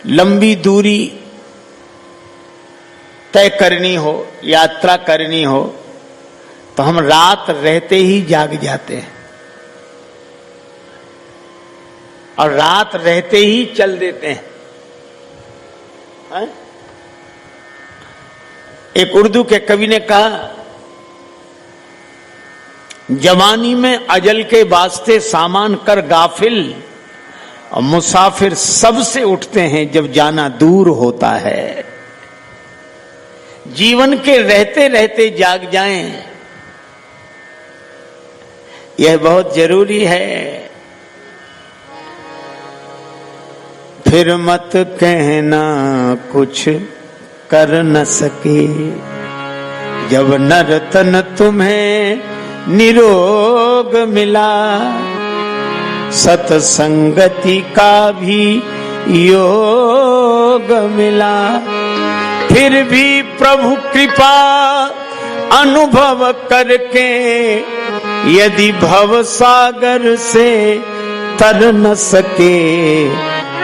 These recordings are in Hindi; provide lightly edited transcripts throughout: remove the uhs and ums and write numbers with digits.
लंबी दूरी तय करनी हो, यात्रा करनी हो, तो हम रात रहते ही जाग जाते हैं और रात रहते ही चल देते हैं। एक उर्दू के कवि ने कहा, जवानी में अजल के वास्ते सामान कर गाफिल, और मुसाफिर सबसे उठते हैं जब जाना दूर होता है। जीवन के रहते रहते जाग जाएं, यह बहुत जरूरी है। फिर मत कहना कुछ कर न सके, जब नर्तन तुम्हें निरोग मिला, सत्संगति का भी योग मिला। फिर भी प्रभु कृपा अनुभव करके, यदि भव सागर से तर न सके,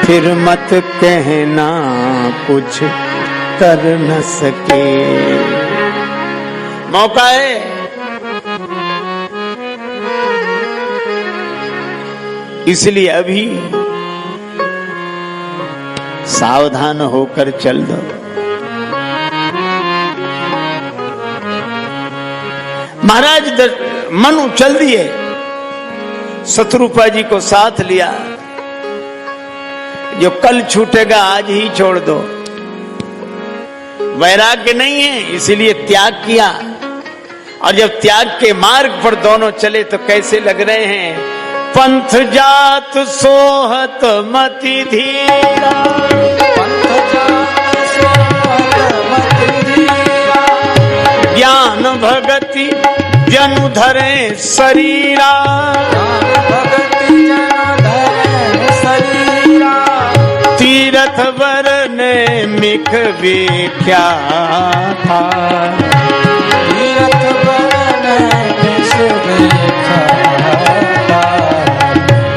फिर मत कहना कुछ कर न सके। मौका है, इसलिए अभी सावधान होकर चल दो। महाराज मनु चल दिए, शत्रुपा जी को साथ लिया। जो कल छूटेगा आज ही छोड़ दो। वैराग्य नहीं है, इसीलिए त्याग किया। और जब त्याग के मार्ग पर दोनों चले तो कैसे लग रहे हैं? पंथ जात सोहत मति धीरा, ज्ञान भगति जनु धरे शरीरा, तीरथ वरने मिख व्याख्या था, तीरथ वरने मिख व्याख्या था,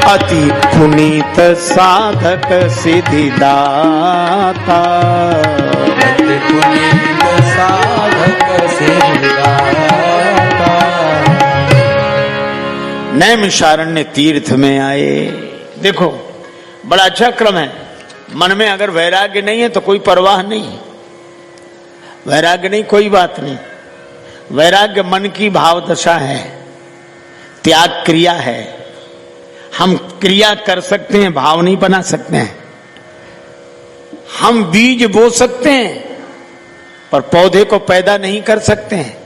अति पुनीत साधक सिद्धिदाता, अति पुनीत साधक सिद्धिदाता। नैमिषारण्य तीर्थ में आए। देखो बड़ा अच्छा क्रम है। मन में अगर वैराग्य नहीं है तो कोई परवाह नहीं, वैराग्य नहीं कोई बात नहीं। वैराग्य मन की भाव दशा है, त्याग क्रिया है। हम क्रिया कर सकते हैं, भाव नहीं बना सकते हैं। हम बीज बो सकते हैं पर पौधे को पैदा नहीं कर सकते हैं।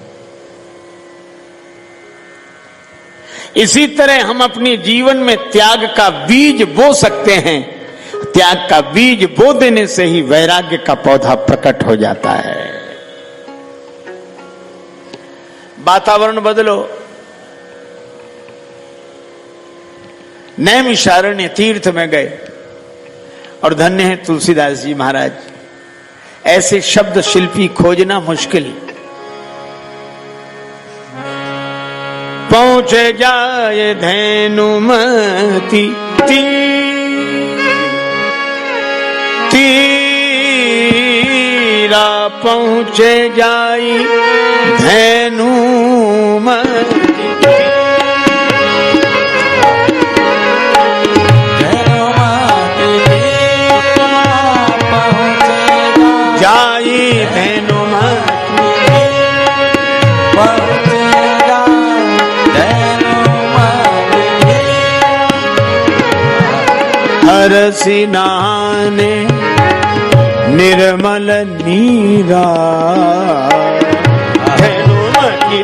इसी तरह हम अपने जीवन में त्याग का बीज बो सकते हैं। त्याग का बीज बो देने से ही वैराग्य का पौधा प्रकट हो जाता है। वातावरण बदलो। नैमिषारण्य तीर्थ में गए और धन्य है तुलसीदास जी महाराज। ऐसे शब्द शिल्पी खोजना मुश्किल। पहुंचे जाए धेनुमती तीरा, पहुंचे जाई धेनुमती, जाई हरसी नहाने निर्मल नीरा, धेनुमती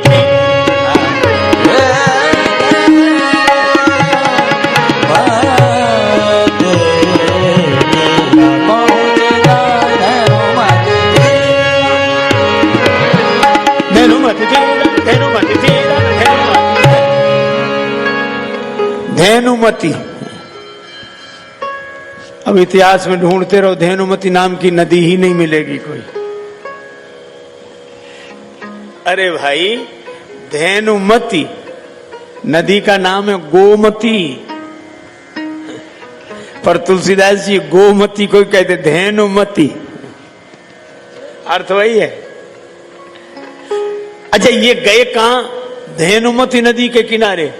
धेनुमती। अब इतिहास में ढूंढते रहो, धेनुमती नाम की नदी ही नहीं मिलेगी कोई। अरे भाई, धेनुमती नदी का नाम है गोमती। पर तुलसीदास जी गोमती को कहते धेनुमती, अर्थ वही है। अच्छा, ये गए कहां? धेनुमती नदी के किनारे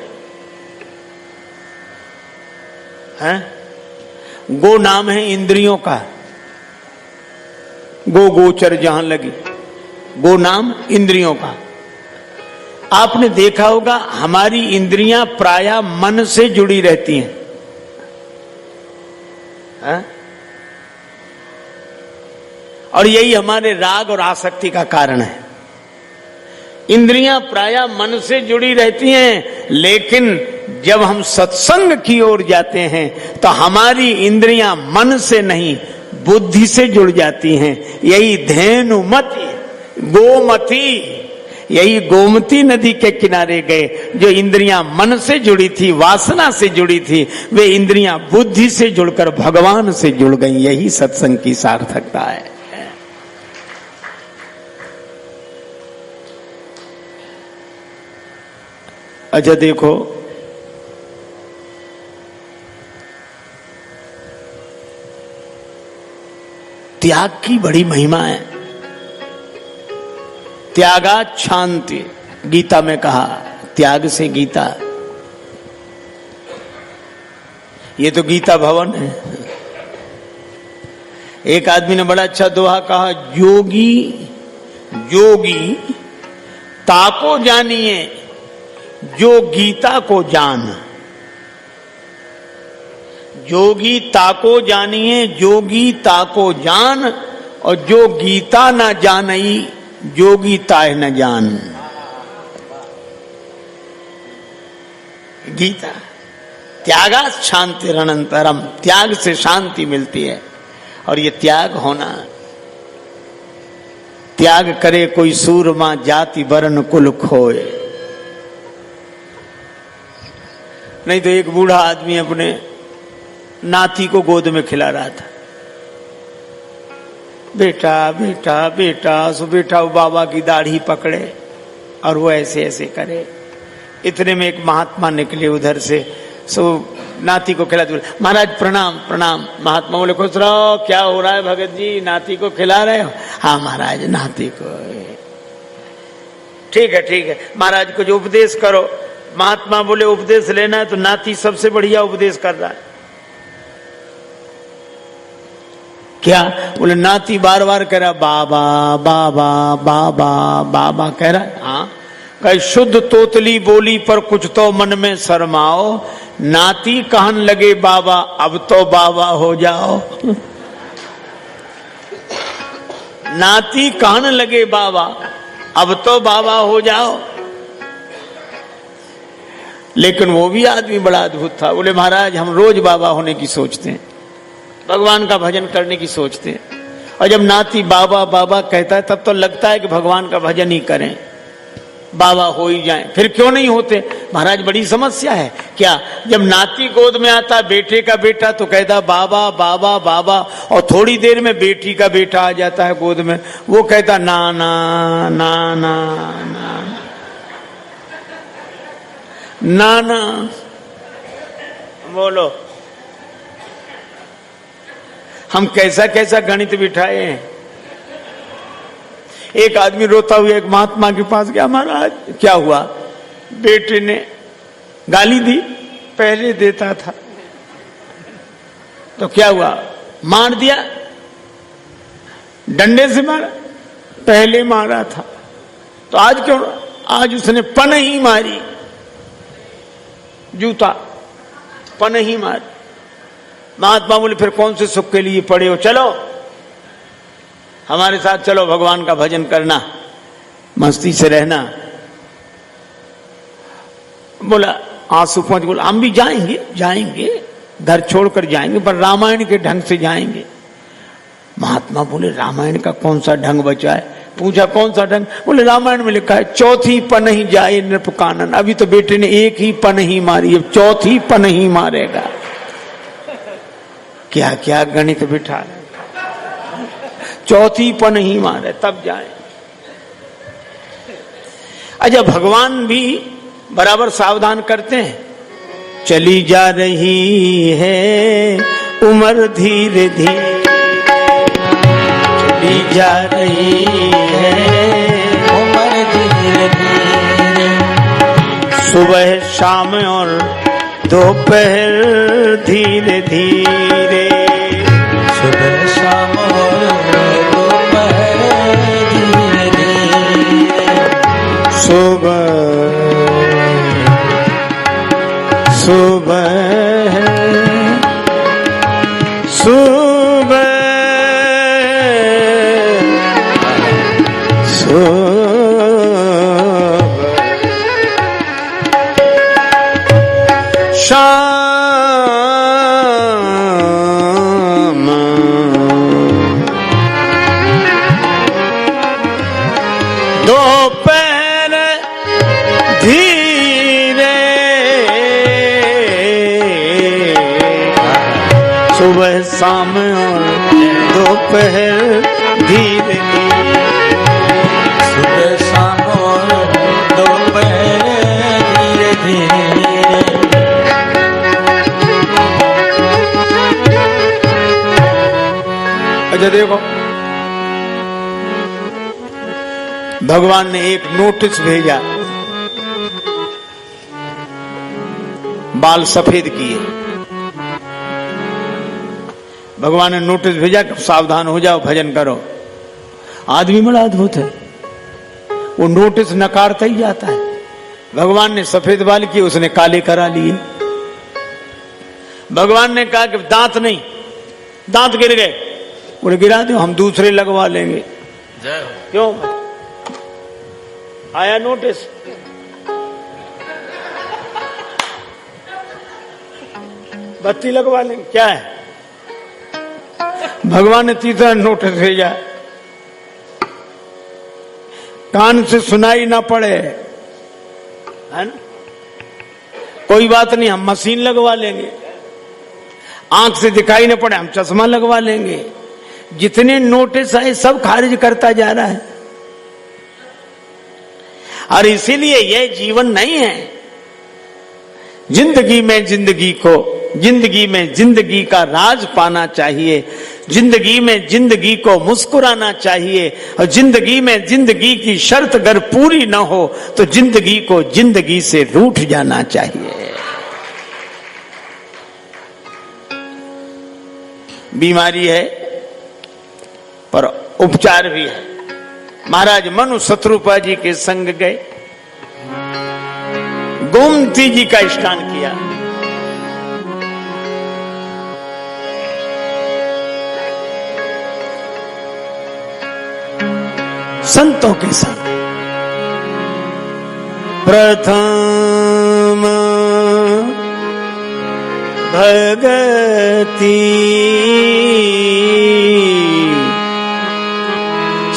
हैं। गो नाम है इंद्रियों का, गो गोचर जहां लगी, गो नाम इंद्रियों का। आपने देखा होगा हमारी इंद्रियां प्रायः मन से जुड़ी रहती हैं, है? और यही हमारे राग और आसक्ति का कारण है। इंद्रियां प्रायः मन से जुड़ी रहती हैं, लेकिन जब हम सत्संग की ओर जाते हैं तो हमारी इंद्रियां मन से नहीं बुद्धि से जुड़ जाती हैं। यही धेनुमती, गोमती, यही गोमती नदी के किनारे गए। जो इंद्रियां मन से जुड़ी थी, वासना से जुड़ी थी, वे इंद्रियां बुद्धि से जुड़कर भगवान से जुड़ गई। यही सत्संग की सार्थकता है। अच्छा देखो, त्याग की बड़ी महिमा है। त्यागात् शांति, गीता में कहा, त्याग से गीता। ये तो गीता भवन है। एक आदमी ने बड़ा अच्छा दोहा कहा, योगी योगी ताको जानिए जो गीता को जान। जोगी ताको जानिए जो गीता को जान, और जो गीता न जानई जोगी ताय न जान। गीता त्यागात् शांतिरनंतरम, त्याग से शांति मिलती है। और ये त्याग होना, त्याग करे कोई सूरमा जाति वर्ण कुल खोए। नहीं तो एक बूढ़ा आदमी अपने नाती को गोद में खिला रहा था, बेटा बेटा बेटा। सो बेटा वो बाबा की दाढ़ी पकड़े और वो ऐसे ऐसे करे। इतने में एक महात्मा निकले उधर से, सो नाती को खिलाते बोले, महाराज प्रणाम प्रणाम। महात्मा बोले, खुश रहो, क्या हो रहा है भगत जी, नाती को खिला रहे हो? हाँ महाराज, नाती को। ठीक है ठीक है, महाराज को जो उपदेश करो। महात्मा बोले, उपदेश लेना है तो नाती सबसे बढ़िया उपदेश कर रहा है। क्या? बोले, नाती बार बार कह रहा बाबा बाबा बाबा बाबा कह रहा है। हाँ, कहीं शुद्ध तोतली बोली पर कुछ तो मन में शर्माओ, नाती कहन लगे बाबा अब तो बाबा हो जाओ। नाती कहन लगे बाबा अब तो बाबा हो जाओ। लेकिन वो भी आदमी बड़ा अद्भुत था। बोले, महाराज हम रोज बाबा होने की सोचते हैं, भगवान का भजन करने की सोचते हैं, और जब नाती बाबा बाबा कहता है तब तो लगता है कि भगवान का भजन ही करें, बाबा हो ही जाएं। फिर क्यों नहीं होते? महाराज बड़ी समस्या है। क्या? जब नाती गोद में आता बेटे का बेटा तो कहता बाबा बाबा बाबा, और थोड़ी देर में बेटी का बेटा आ जाता है गोद में, वो कहता ना ना ना ना ना ना ना। बोलो, हम कैसा कैसा गणित बिठाए हैं। एक आदमी रोता हुआ एक महात्मा के पास गया, महाराज क्या हुआ? बेटे ने गाली दी, पहले देता था तो क्या हुआ? मार दिया, डंडे से मारा, पहले मारा था तो आज क्यों? आज उसने पन ही मारी, जूता पन ही मारी। महात्मा बोले, फिर कौन से सुख के लिए पड़े हो? चलो हमारे साथ चलो, भगवान का भजन करना, मस्ती से रहना। बोला, आंसू पहुंच, बोला हम भी जाएंगे जाएंगे, घर छोड़कर जाएंगे, पर रामायण के ढंग से जाएंगे। महात्मा बोले, रामायण का कौन सा ढंग बचा है? पूछा, कौन सा ढंग? बोले, रामायण में लिखा है चौथी पन ही जाए नृप कानन। अभी तो बेटे ने एक ही पन ही मारी, अब चौथी पन ही मारेगा। क्या क्या गणित बिठा रहे, चौथी पन ही मारे तब जाए। अच्छा, भगवान भी बराबर सावधान करते हैं। चली जा रही है उम्र धीरे धीरे चली जा रही है, उम्र धीरे धीरे, सुबह शाम और दोपहर धीरे धीरे, सुबह शाम और दोपहर धीरे धीरे, सुबह सुबह सुबह शाम दोपहर धीरे, सुबह शाम और दोपहर धीरे धीरे, सुबह शाम और दोपहर धीरे धीरे। अच्छा देखो, भगवान ने एक नोटिस भेजा, बाल सफेद किए। भगवान ने नोटिस भेजा कि सावधान हो जाओ, भजन करो। आदमी बड़ा अद्भुत है, वो नोटिस नकारता ही जाता है। भगवान ने सफेद बाल किए, उसने काले करा लिए। भगवान ने कहा कि दांत नहीं, दांत गिर गए, बोले गिरा दो, हम दूसरे लगवा लेंगे। क्यों? आया नोटिस, बत्ती लगवा लेंगे, क्या है? भगवान ने तीसरा नोटिस भेजा, कान से सुनाई ना पड़े, है ना, कोई बात नहीं, हम मशीन लगवा लेंगे। आंख से दिखाई ना पड़े, हम चश्मा लगवा लेंगे। जितने नोटिस आए सब खारिज करता जा रहा है। और इसीलिए यह जीवन नहीं है। जिंदगी में जिंदगी का राज पाना चाहिए। जिंदगी में जिंदगी को मुस्कुराना चाहिए। और जिंदगी में जिंदगी की शर्त अगर पूरी न हो तो जिंदगी को जिंदगी से रूठ जाना चाहिए। बीमारी है पर उपचार भी है। महाराज मनु शत्रुपा जी के संग गए, गोमती जी का स्नान किया। संतों के संग प्रथम भगति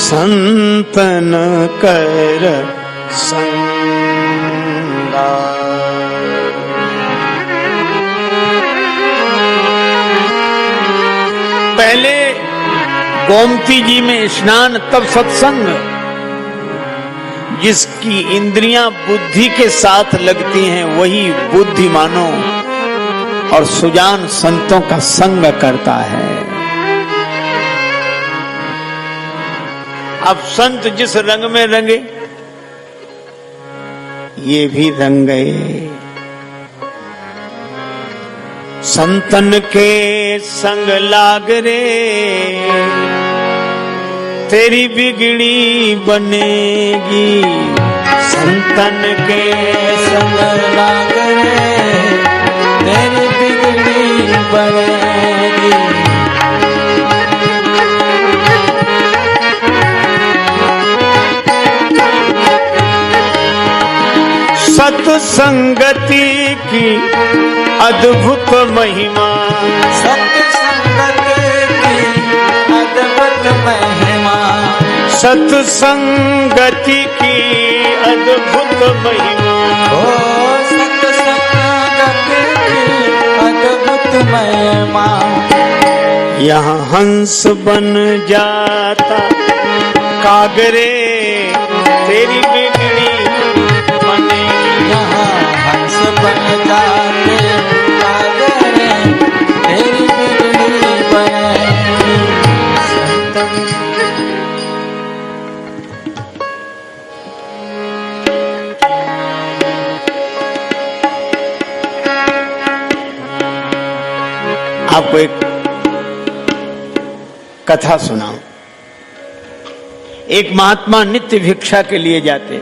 संतन कर संगा। पहले गोमती जी में स्नान, तब सत्संग। जिसकी इंद्रियां बुद्धि के साथ लगती हैं वही बुद्धिमानों और सुजान संतों का संग करता है। अब संत जिस रंग में रंगे ये भी रंग गए। संतन के संग लाग रे तेरी बिगड़ी बनेगी। संतन के संग लाग रे तेरी बिगड़ी बनेगी। सत्संगति की अद्भुत महिमा। सत्संगति की अद्भुत महिमा। सत्संगति की अद्भुत महिमा। ओ सत्संगति की अद्भुत महिमा। यहाँ हंस बन जाता कागरे तेरी बिगड़ी बनेगी। यहाँ हंस बन जाते कागरे तेरी बिगड़ी आपको एक कथा सुनाऊं। एक महात्मा नित्य भिक्षा के लिए जाते।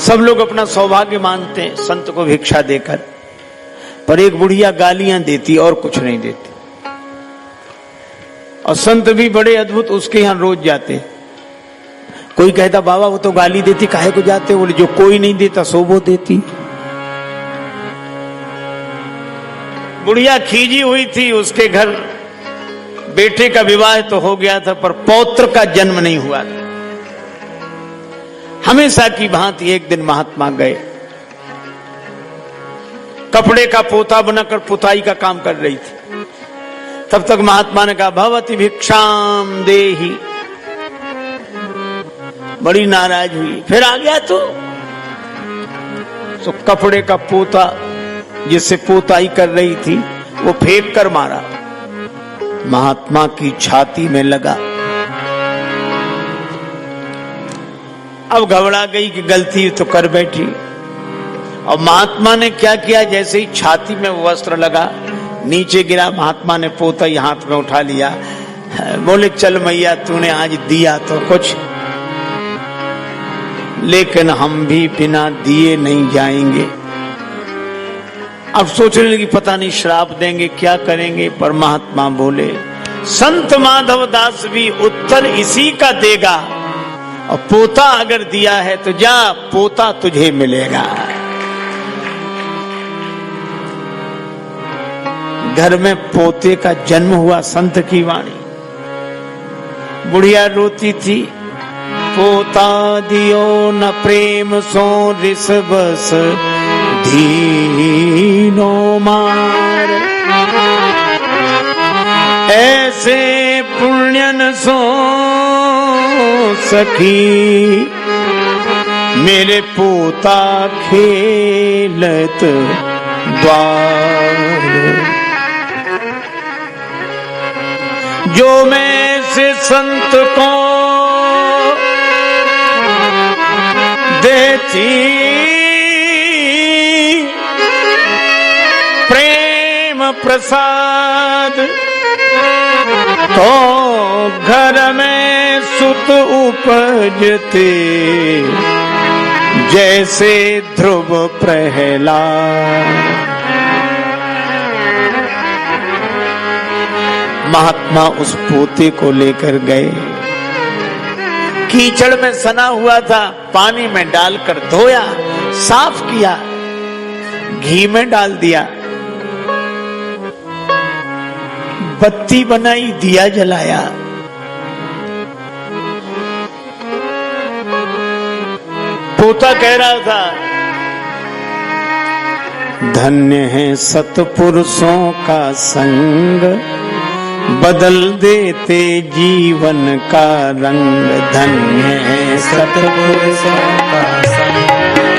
सब लोग अपना सौभाग्य मानते हैं संत को भिक्षा देकर, पर एक बुढ़िया गालियां देती और कुछ नहीं देती। और संत भी बड़े अद्भुत, उसके यहां रोज जाते। कोई कहता बाबा वो तो गाली देती, काहे को जाते? बोले जो कोई नहीं देता सो वो देती। बुढ़िया खींची हुई थी, उसके घर बेटे का विवाह तो हो गया था, पर पौत्र का जन्म नहीं हुआ था। हमेशा की भांति एक दिन महात्मा गए, कपड़े का पोता बनाकर पुताई का काम कर रही थी। तब तक महात्मा ने कहा भवति भिक्षाम देहि। बड़ी नाराज हुई, फिर आ गया तो कपड़े का पोता जिससे पोताई कर रही थी वो फेंक कर मारा, महात्मा की छाती में लगा। अब घबरा गई कि गलती तो कर बैठी। और महात्मा ने क्या किया, जैसे ही छाती में वो वस्त्र लगा, नीचे गिरा, महात्मा ने पोता ही हाथ में उठा लिया। बोले चल मैया तूने आज दिया तो कुछ, लेकिन हम भी बिना दिए नहीं जाएंगे। अब सोचने लगी पता नहीं श्राप देंगे क्या करेंगे, पर महात्मा बोले संत माधव दास भी उत्तर इसी का देगा, और पोता अगर दिया है तो जा, पोता तुझे मिलेगा। घर में पोते का जन्म हुआ, संत की वाणी। बुढ़िया रोती थी, पोता दियो न प्रेम सो रिस बस दीनो मार, ऐसे पुण्यन सो सखी मेरे पोता खेलत द्वार। जो मैं से संत को देती प्रेम प्रसाद, तो घर में सुत उपजते जैसे ध्रुव प्रहलाद। महात्मा उस पोते को लेकर गए, कीचड़ में सना हुआ था, पानी में डालकर धोया, साफ किया, घी में डाल दिया, बत्ती बनाई, दिया जलाया। पोता कह रहा था धन्य है सतपुरुषों का संग, बदल देते जीवन का रंग। धन्य है सतपुरुषों का संग,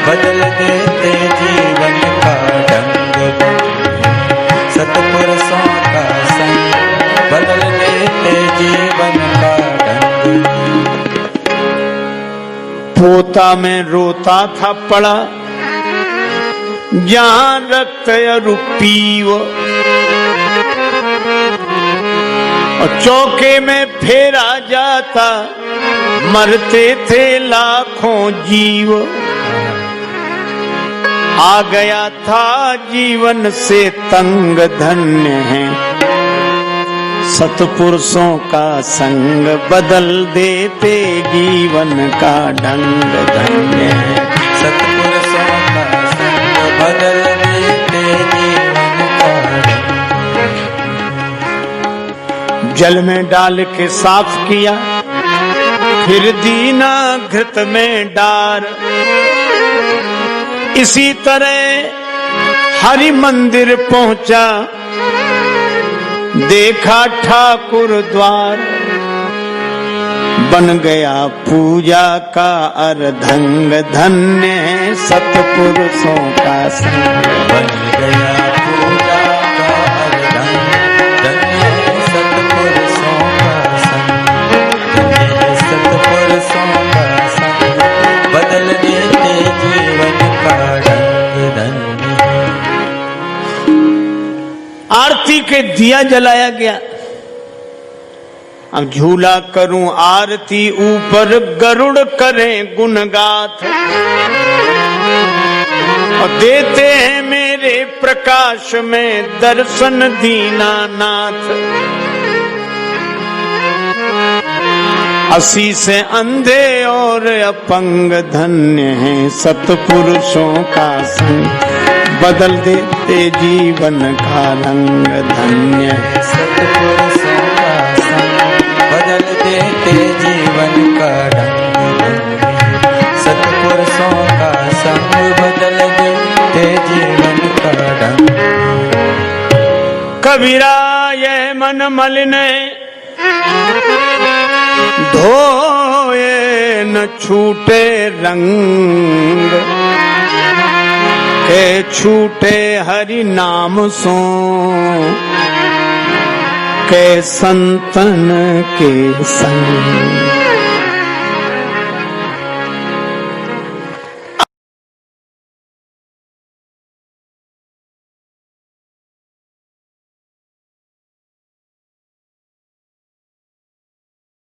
बदल देते जीवन का रंग। सतपुरुषों का संग, बदल देते जीवन का रंग। पोता में रोता था पड़ा, जहां रक्त रूपीव, और चौके में फेरा जाता, मरते थे लाखों जीव। आ गया था जीवन से तंग, धन्य है सतपुरुषों का संग, बदल देते जीवन का ढंग। धन्य है सतपुरुषों का संग, बदल देते जीवन का ढंग। जल में डाल के साफ किया, फिर दीना घृत में डार। इसी तरह हरि मंदिर पहुंचा, देखा ठाकुर द्वार। बन गया पूजा का अर्धंग, धन्य है सतपुरुषों का संग। बन गया पूजा का अर्धंग, धन्य है सतपुरुषों का संग। धन्य है सतपुरुषों का संग, बदल देते जीवन का रंग। धन्य है पानी के दिया जलाया गया। अब झूला करूं आरती ऊपर गरुड़ करें गुणगाथ, और देते हैं मेरे प्रकाश में दर्शन दीनानाथ। अस्सी से अंधे और अपंग धन्य हैं सतपुरुषों का संग, बदल देते जीवन का रंग धन्य है सतपुरुषों का संग, बदल देते जीवन का रंग। सतपुरुषों का संग बदल देते जीवन का रंग। कबीरा यह मन मलिन धोए न छूटे रंग, के छूटे हरि नाम सो के संतन के संग।